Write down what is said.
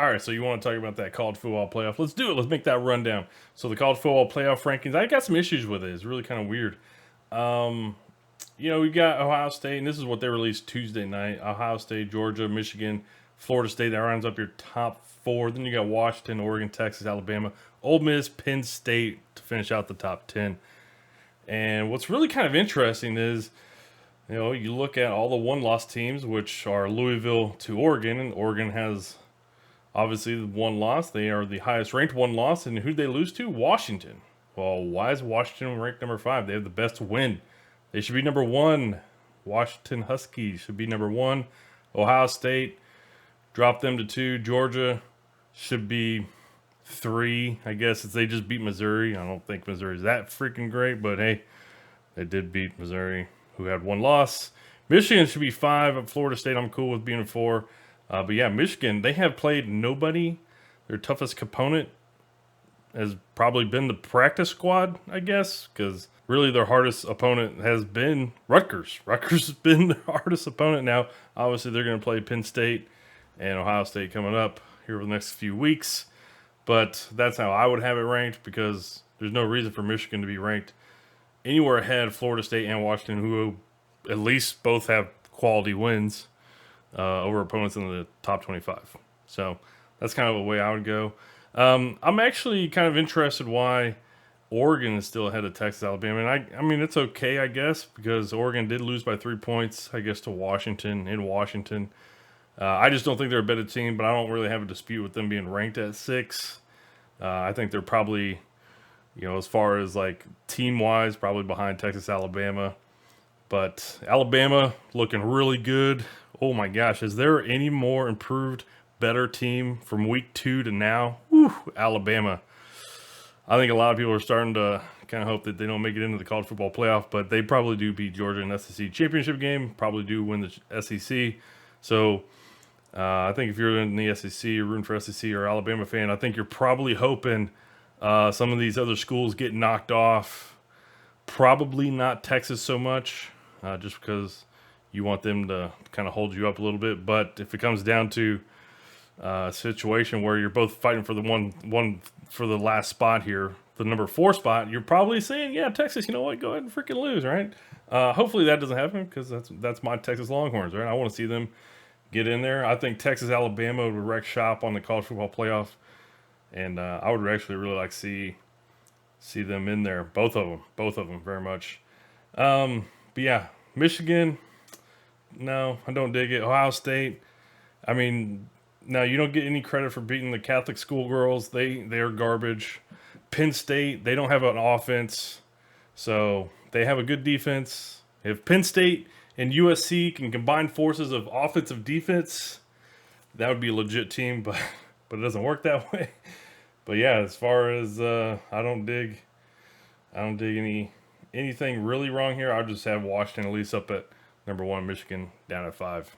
All right, so you want to talk about that college football playoff? Let's do it. Let's make that rundown. So the college football playoff rankings, I got some issues with it. It's really kind of weird. Um, we got Ohio State, and this is what they released Tuesday night. Ohio State, Georgia, Michigan, Florida State. That rounds up your top four. Then you got Washington, Oregon, Texas, Alabama, Ole Miss, Penn State to finish out the top 10. And what's really kind of interesting is, you look at all the one-loss teams, which are Louisville to Oregon, and Oregon has obviously the one loss. They are the highest ranked one loss. And who'd they lose to? Washington. Well, why is Washington ranked number 5? They have the best win. They should be number 1. Washington Huskies should be number 1. Ohio State, drop them to 2. Georgia should be 3. I guess if they just beat Missouri. I don't think Missouri's that freaking great, but hey, they did beat Missouri, who had one loss. Michigan should be 5. Florida State, I'm cool with being 4. But yeah, Michigan, they have played nobody. Their toughest opponent has probably been the practice squad, I guess, because really their hardest opponent has been Rutgers. Rutgers has been their hardest opponent. Now, obviously, they're going to play Penn State and Ohio State coming up here over the next few weeks. But that's how I would have it ranked, because there's no reason for Michigan to be ranked anywhere ahead of Florida State and Washington, who at least both have quality wins over opponents in the top 25. So that's kind of the way I would go. I'm actually kind of interested why Oregon is still ahead of Texas, Alabama. And I mean, it's okay, I guess, because Oregon did lose by 3 points, I guess, to Washington in Washington. I just don't think they're a better team, but I don't really have a dispute with them being ranked at 6. I think they're probably, as far as like team-wise, probably behind Texas, Alabama. But Alabama looking really good. Oh my gosh, is there any more improved, better team from week 2 to now? Whew, Alabama. I think a lot of people are starting to kind of hope that they don't make it into the college football playoff, but they probably do beat Georgia in the SEC championship game, probably do win the SEC. So I think if you're in the SEC, you're rooting for SEC or Alabama fan, I think you're probably hoping some of these other schools get knocked off. Probably not Texas so much, just because you want them to kind of hold you up a little bit. But if it comes down to a situation where you're both fighting for the one for the last spot here, the number 4 spot, you're probably saying, yeah, Texas, you know what, go ahead and freaking lose, right? Hopefully that doesn't happen, because that's my Texas Longhorns, right? I want to see them get in there. I think Texas, Alabama would wreck shop on the college football playoff, and I would actually really like to see them in there, both of them very much. But yeah, Michigan, no, I don't dig it. Ohio State, I mean, now you don't get any credit for beating the Catholic schoolgirls. They are garbage. Penn State, they don't have an offense, so they have a good defense. If Penn State and USC can combine forces of offensive defense, that would be a legit team, but it doesn't work that way. But yeah, as far as I don't dig anything really wrong here. I'll just have Washington at least up at number 1, Michigan down at 5.